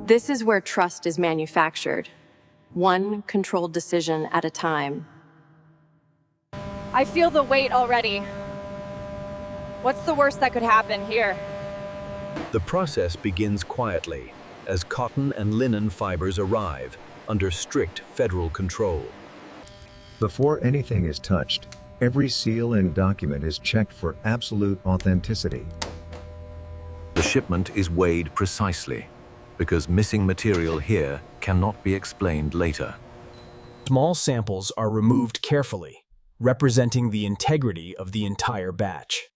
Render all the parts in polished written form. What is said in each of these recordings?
This is where trust is manufactured, one controlled decision at a time. I feel the weight already. What's the worst that could happen here? The process begins quietly as cotton and linen fibers arrive under strict federal control. Before anything is touched, every seal and document is checked for absolute authenticity. The shipment is weighed precisely because missing material here cannot be explained later. Small samples are removed carefully, representing the integrity of the entire batch.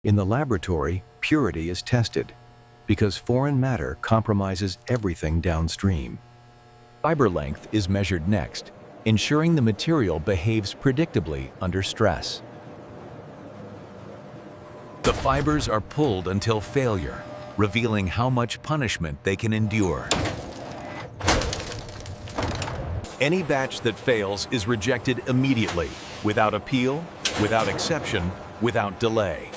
In the laboratory, purity is tested because foreign matter compromises everything downstream. Fiber length is measured next, ensuring the material behaves predictably under stress. The fibers are pulled until failure, revealing how much punishment they can endure. Any batch that fails is rejected immediately, without appeal, without exception, without delay.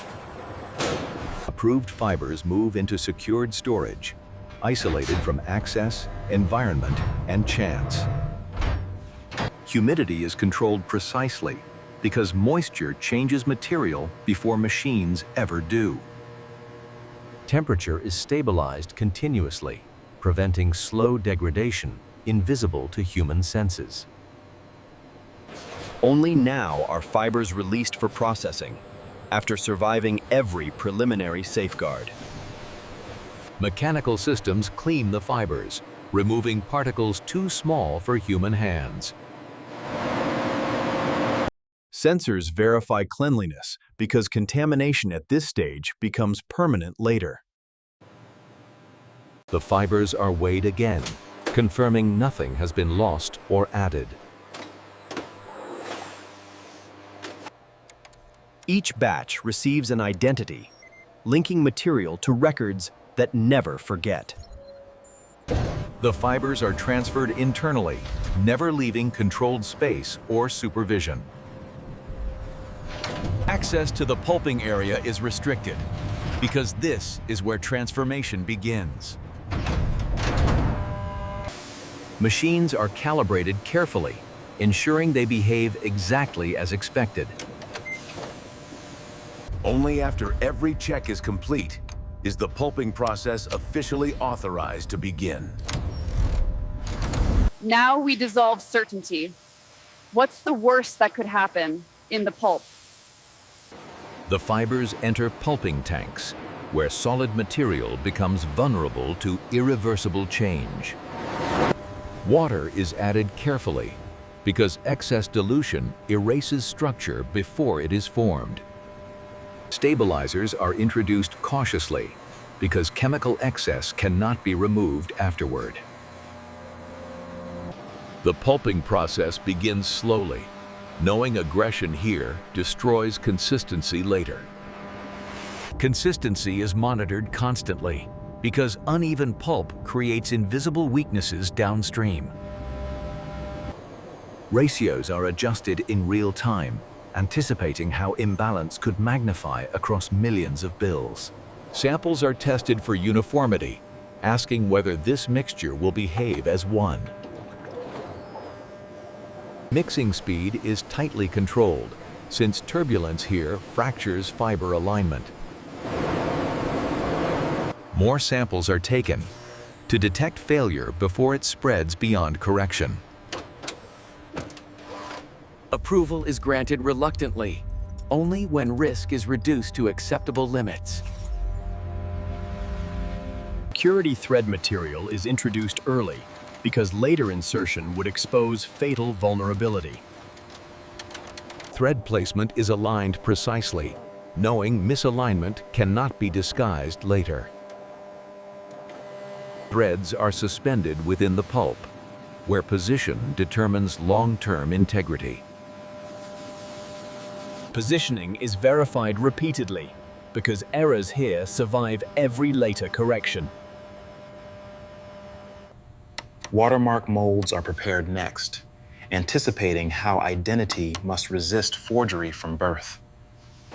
Approved fibers move into secured storage, isolated from access, environment, and chance. Humidity is controlled precisely because moisture changes material before machines ever do. Temperature is stabilized continuously, preventing slow degradation invisible to human senses. Only now are fibers released for processing, after surviving every preliminary safeguard. Mechanical systems clean the fibers, removing particles too small for human hands. Sensors verify cleanliness because contamination at this stage becomes permanent later. The fibers are weighed again, confirming nothing has been lost or added. Each batch receives an identity, linking material to records that never forget. The fibers are transferred internally, never leaving controlled space or supervision. Access to the pulping area is restricted because this is where transformation begins. Machines are calibrated carefully, ensuring they behave exactly as expected. Only after every check is complete is the pulping process officially authorized to begin. Now we dissolve certainty. What's the worst that could happen in the pulp? The fibers enter pulping tanks, where solid material becomes vulnerable to irreversible change. Water is added carefully because excess dilution erases structure before it is formed. Stabilizers are introduced cautiously because chemical excess cannot be removed afterward. The pulping process begins slowly, knowing aggression here destroys consistency later. Consistency is monitored constantly because uneven pulp creates invisible weaknesses downstream. Ratios are adjusted in real time, anticipating how imbalance could magnify across millions of bills. Samples are tested for uniformity, asking whether this mixture will behave as one. Mixing speed is tightly controlled, since turbulence here fractures fiber alignment. More samples are taken to detect failure before it spreads beyond correction. Approval is granted reluctantly, only when risk is reduced to acceptable limits. Purity thread material is introduced early because later insertion would expose fatal vulnerability. Thread placement is aligned precisely, knowing misalignment cannot be disguised later. Threads are suspended within the pulp, where position determines long-term integrity. Positioning is verified repeatedly because errors here survive every later correction. Watermark molds are prepared next, anticipating how identity must resist forgery from birth.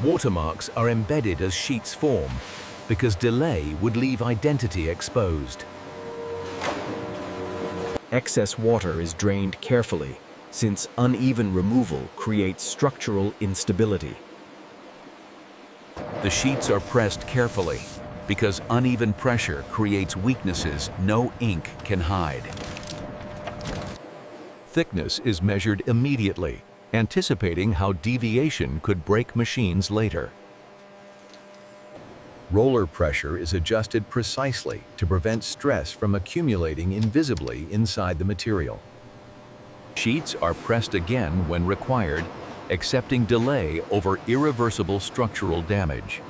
Watermarks are embedded as sheets form because delay would leave identity exposed. Excess water is drained carefully, since uneven removal creates structural instability. The sheets are pressed carefully because uneven pressure creates weaknesses no ink can hide. Thickness is measured immediately, anticipating how deviation could break machines later. Roller pressure is adjusted precisely to prevent stress from accumulating invisibly inside the material. Sheets are pressed again when required, accepting delay over irreversible structural damage.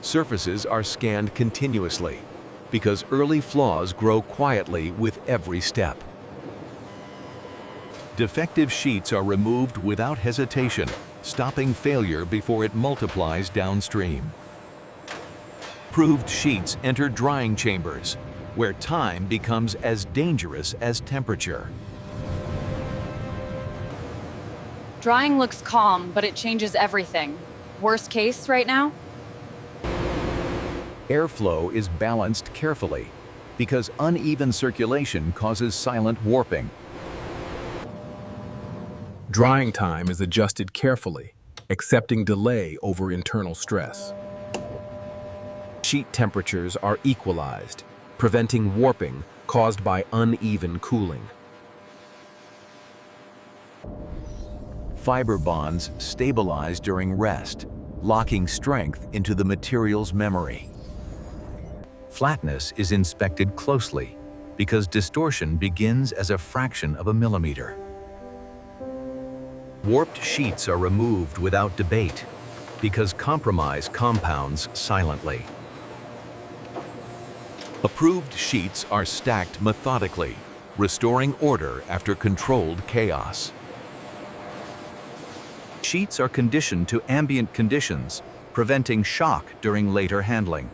Surfaces are scanned continuously because early flaws grow quietly with every step. Defective sheets are removed without hesitation, stopping failure before it multiplies downstream. Approved sheets enter drying chambers, where time becomes as dangerous as temperature. Drying looks calm, but it changes everything. Worst case right now? Airflow is balanced carefully because uneven circulation causes silent warping. Drying time is adjusted carefully, accepting delay over internal stress. Sheet temperatures are equalized, preventing warping caused by uneven cooling. Fiber bonds stabilize during rest, locking strength into the material's memory. Flatness is inspected closely because distortion begins as a fraction of a millimeter. Warped sheets are removed without debate because compromise compounds silently. Approved sheets are stacked methodically, restoring order after controlled chaos. Sheets are conditioned to ambient conditions, preventing shock during later handling.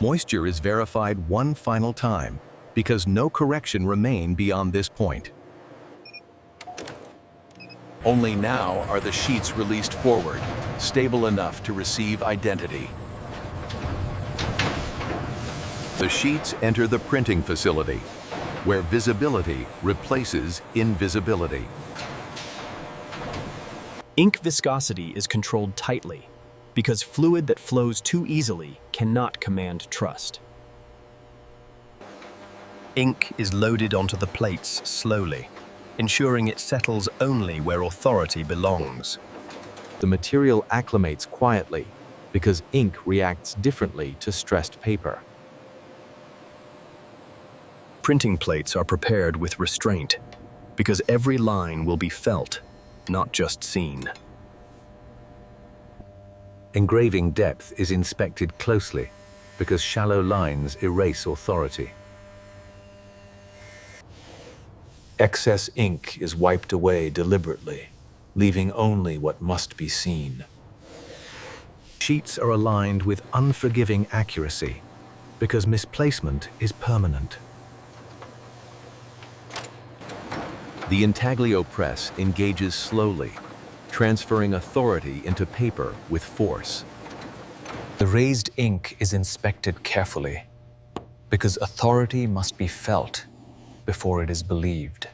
Moisture is verified one final time because no correction remain beyond this point. Only now are the sheets released forward, stable enough to receive identity. The sheets enter the printing facility, where visibility replaces invisibility. Ink viscosity is controlled tightly because fluid that flows too easily cannot command trust. Ink is loaded onto the plates slowly, ensuring it settles only where authority belongs. The material acclimates quietly because ink reacts differently to stressed paper. Printing plates are prepared with restraint because every line will be felt, not just seen. Engraving depth is inspected closely because shallow lines erase authority. Excess ink is wiped away deliberately, leaving only what must be seen. Sheets are aligned with unforgiving accuracy because misplacement is permanent. The intaglio press engages slowly, transferring authority into paper with force. The raised ink is inspected carefully because authority must be felt before it is believed.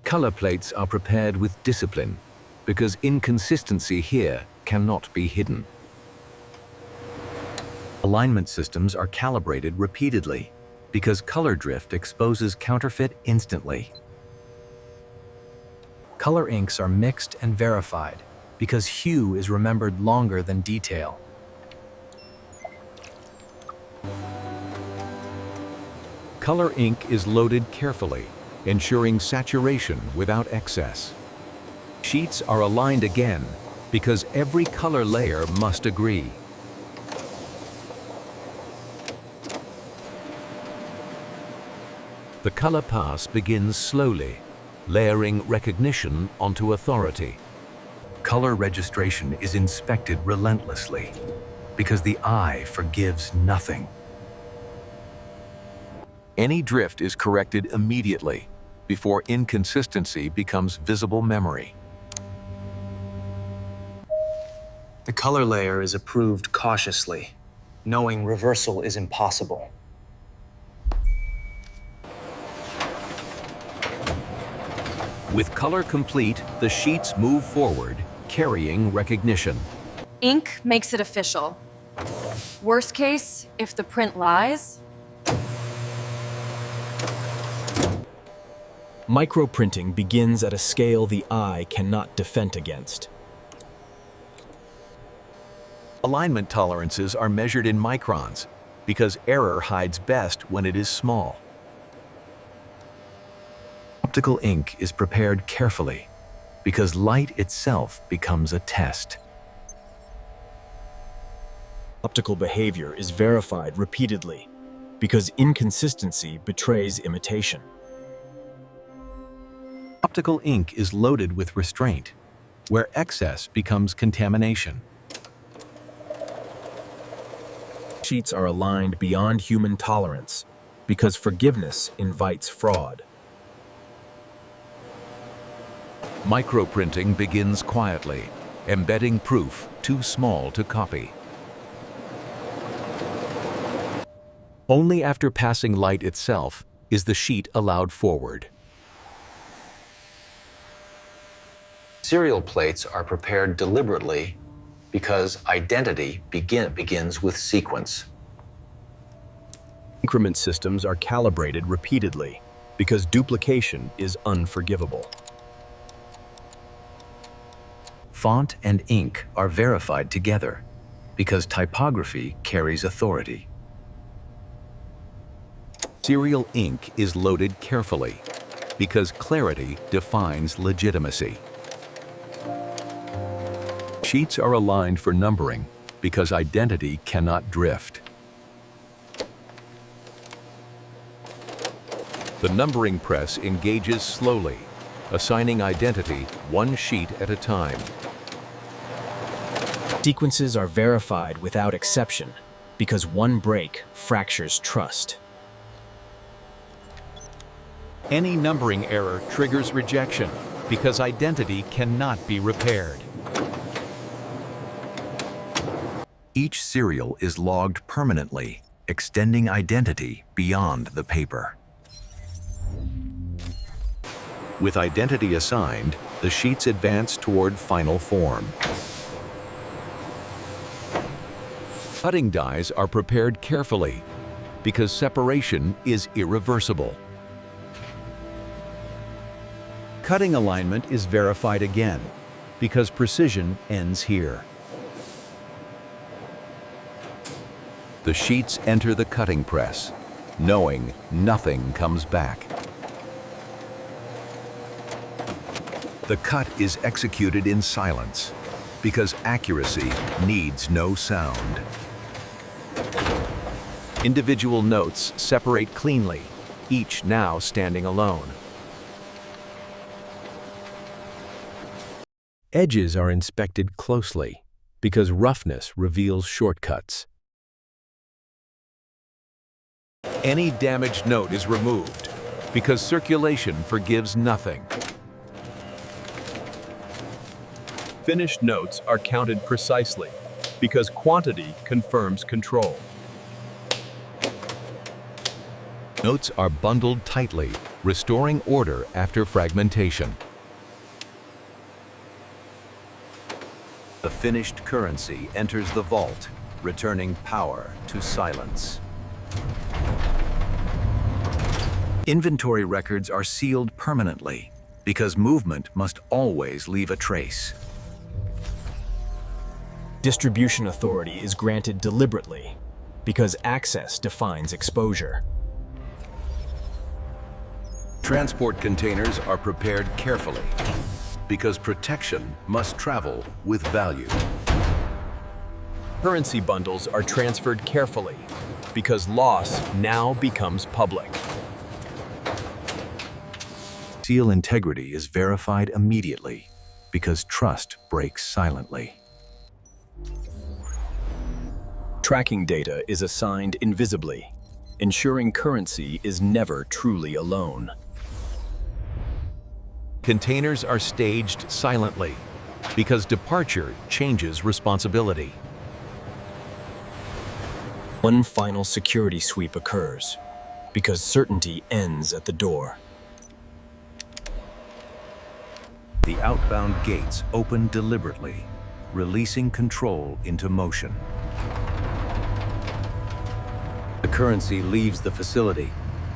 Color plates are prepared with discipline because inconsistency here cannot be hidden. Alignment systems are calibrated repeatedly because color drift exposes counterfeit instantly. Color inks are mixed and verified because hue is remembered longer than detail. Color ink is loaded carefully, ensuring saturation without excess. Sheets are aligned again because every color layer must agree. The color pass begins slowly, layering recognition onto authority. Color registration is inspected relentlessly because the eye forgives nothing. Any drift is corrected immediately before inconsistency becomes visible memory. The color layer is approved cautiously, knowing reversal is impossible. With color complete, the sheets move forward, carrying recognition. Ink makes it official. Worst case, if the print lies, Microprinting begins at a scale the eye cannot defend against. Alignment tolerances are measured in microns because error hides best when it is small. Optical ink is prepared carefully because light itself becomes a test. Optical behavior is verified repeatedly because inconsistency betrays imitation. Optical ink is loaded with restraint, where excess becomes contamination. Sheets are aligned beyond human tolerance because forgiveness invites fraud. Microprinting begins quietly, embedding proof too small to copy. Only after passing light itself is the sheet allowed forward. Serial plates are prepared deliberately because identity begins with sequence. Increment systems are calibrated repeatedly because duplication is unforgivable. Font and ink are verified together because typography carries authority. Serial ink is loaded carefully because clarity defines legitimacy. Sheets are aligned for numbering because identity cannot drift. The numbering press engages slowly, assigning identity one sheet at a time. Sequences are verified without exception because one break fractures trust. Any numbering error triggers rejection because identity cannot be repaired. Each serial is logged permanently, extending identity beyond the paper. With identity assigned, the sheets advance toward final form. Cutting dies are prepared carefully because separation is irreversible. Cutting alignment is verified again because precision ends here. The sheets enter the cutting press, knowing nothing comes back. The cut is executed in silence because accuracy needs no sound. Individual notes separate cleanly, each now standing alone. Edges are inspected closely because roughness reveals shortcuts. Any damaged note is removed because circulation forgives nothing. Finished notes are counted precisely because quantity confirms control. Notes are bundled tightly, restoring order after fragmentation. The finished currency enters the vault, returning power to silence. Inventory records are sealed permanently because movement must always leave a trace. Distribution authority is granted deliberately because access defines exposure. Transport containers are prepared carefully because protection must travel with value. Currency bundles are transferred carefully because loss now becomes public. Seal integrity is verified immediately because trust breaks silently. Tracking data is assigned invisibly, ensuring currency is never truly alone. Containers are staged silently because departure changes responsibility. One final security sweep occurs because certainty ends at the door. The outbound gates open deliberately, releasing control into motion. The currency leaves the facility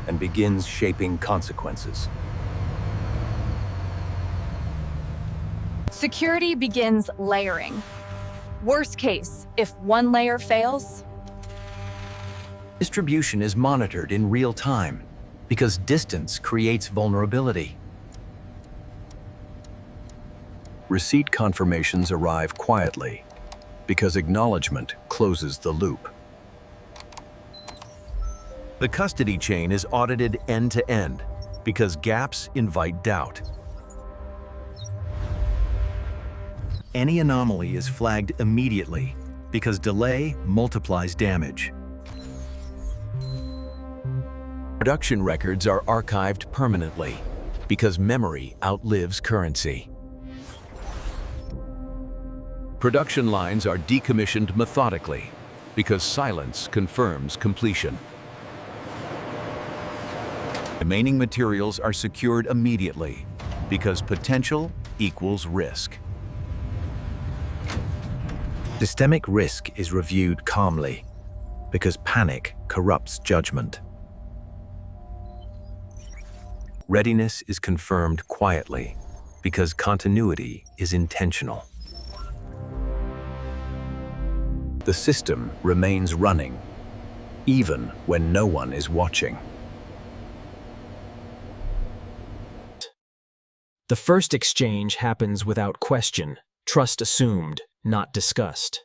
and begins shaping consequences. Security begins layering. Worst case, if one layer fails, Distribution is monitored in real time because distance creates vulnerability. Receipt confirmations arrive quietly because acknowledgement closes the loop. The custody chain is audited end to end because gaps invite doubt. Any anomaly is flagged immediately because delay multiplies damage. Production records are archived permanently because memory outlives currency. Production lines are decommissioned methodically because silence confirms completion. Remaining materials are secured immediately because potential equals risk. Systemic risk is reviewed calmly because panic corrupts judgment. Readiness is confirmed quietly because continuity is intentional. The system remains running, even when no one is watching. The first exchange happens without question, trust assumed, not discussed.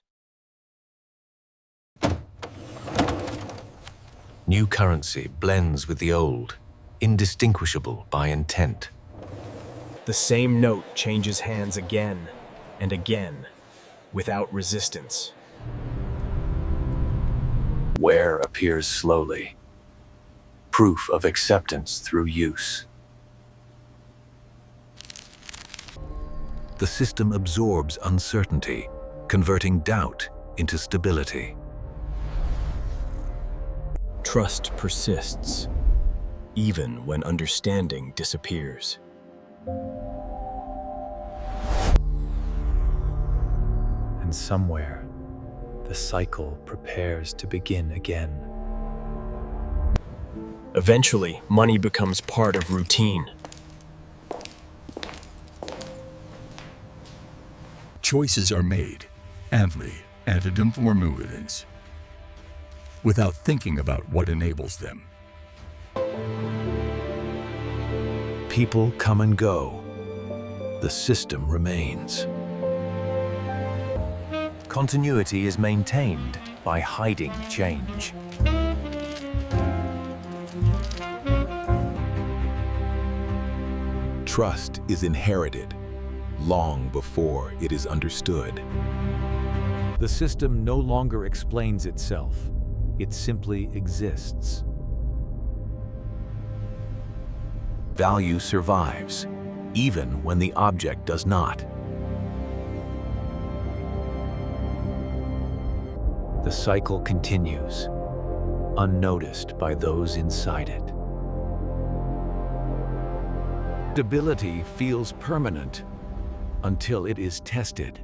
New currency blends with the old, indistinguishable by intent. The same note changes hands again and again, without resistance. Wear appears slowly, proof of acceptance through use. The system absorbs uncertainty, converting doubt into stability. Trust persists, even when understanding disappears. And somewhere, the cycle prepares to begin again. Eventually, money becomes part of routine. Choices are made, amply antedum formuitans, without thinking about what enables them. People come and go. The system remains. Continuity is maintained by hiding change. Trust is inherited long before it is understood. The system no longer explains itself. It simply exists. Value survives, even when the object does not. The cycle continues, unnoticed by those inside it. Stability feels permanent until it is tested.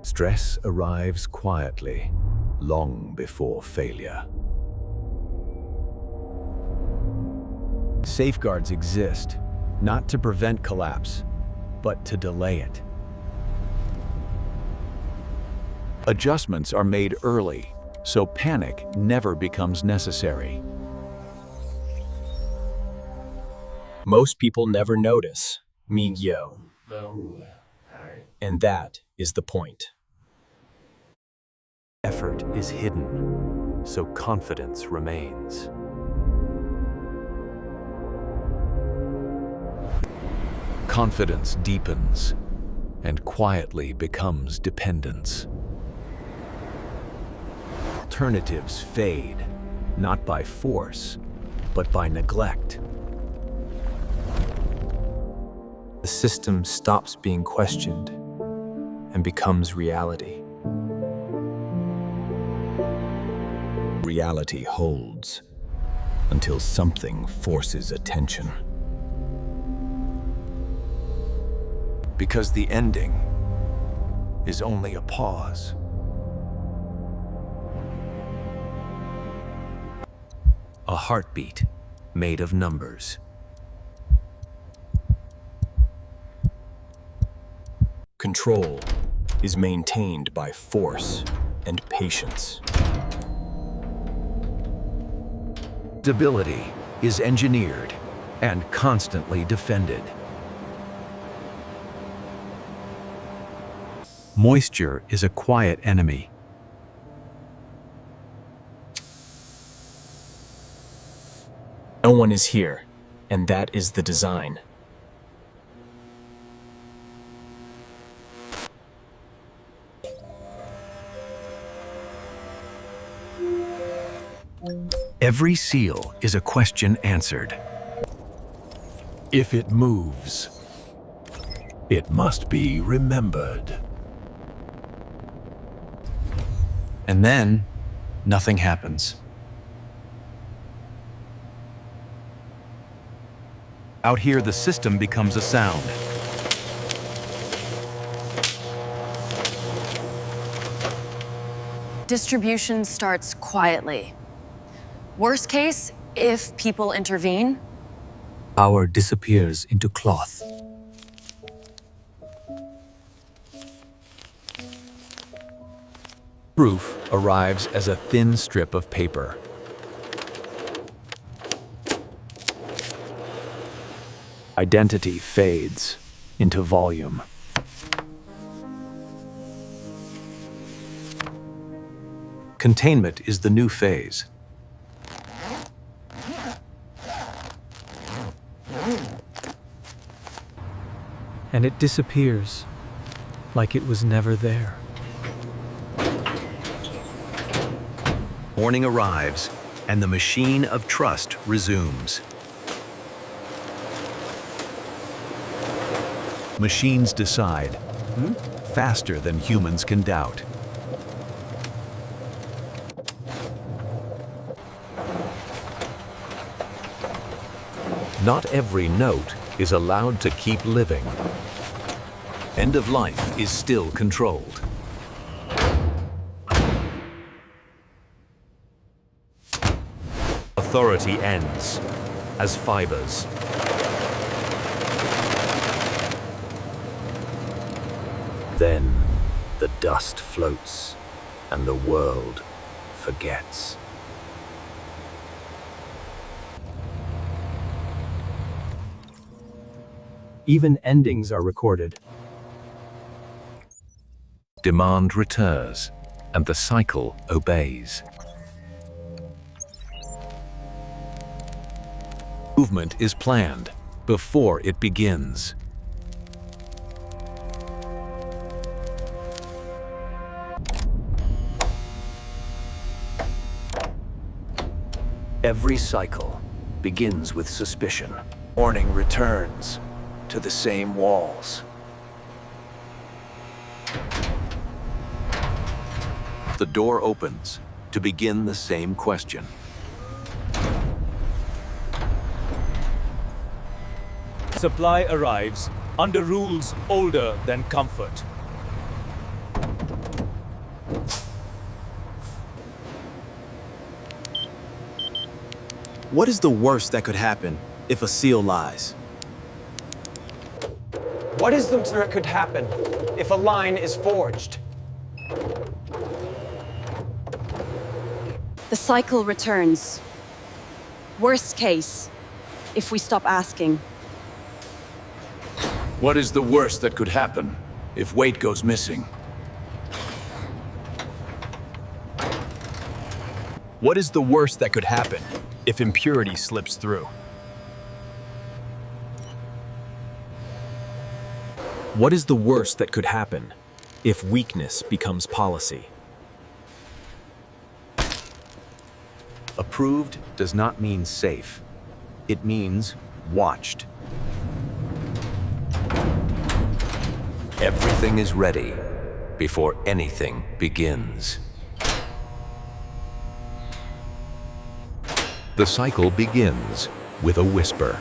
Stress arrives quietly, long before failure. Safeguards exist, not to prevent collapse, but to delay it. Adjustments are made early, so panic never becomes necessary. Most people never notice, Migyo. And that is the point. Effort is hidden, so confidence remains. Confidence deepens and quietly becomes dependence. Alternatives fade, not by force, but by neglect. The system stops being questioned and becomes reality. Reality holds until something forces attention. because the ending is only a pause. A heartbeat made of numbers. Control is maintained by force and patience. Stability is engineered and constantly defended. Moisture is a quiet enemy. No one is here, and that is the design. Every seal is a question answered. If it moves, it must be remembered. And then, nothing happens. Out here, the system becomes a sound. Distribution starts quietly. Worst case, if people intervene, Power disappears into cloth. Proof arrives as a thin strip of paper. Identity fades into volume. Containment is the new phase. And it disappears like it was never there. Morning arrives, and the machine of trust resumes. Machines decide, faster than humans can doubt. Not every note is allowed to keep living. End of life is still controlled. Authority ends as fibers. Then the dust floats and the world forgets. Even endings are recorded. Demand returns, and the cycle obeys. Movement is planned before it begins. Every cycle begins with suspicion. Morning returns to the same walls. The door opens to begin the same question. Supply arrives under rules older than comfort. What is the worst that could happen if a seal lies? What is the worst that could happen if a line is forged? the cycle returns. Worst case, if we stop asking. What is the worst that could happen if weight goes missing? What is the worst that could happen if impurity slips through? What is the worst that could happen if weakness becomes policy? Approved does not mean safe. It means watched. Everything is ready before anything begins. The cycle begins with a whisper.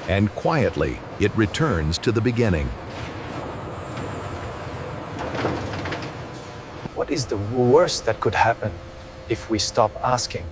And quietly, it returns to the beginning. What is the worst that could happen if we stop asking?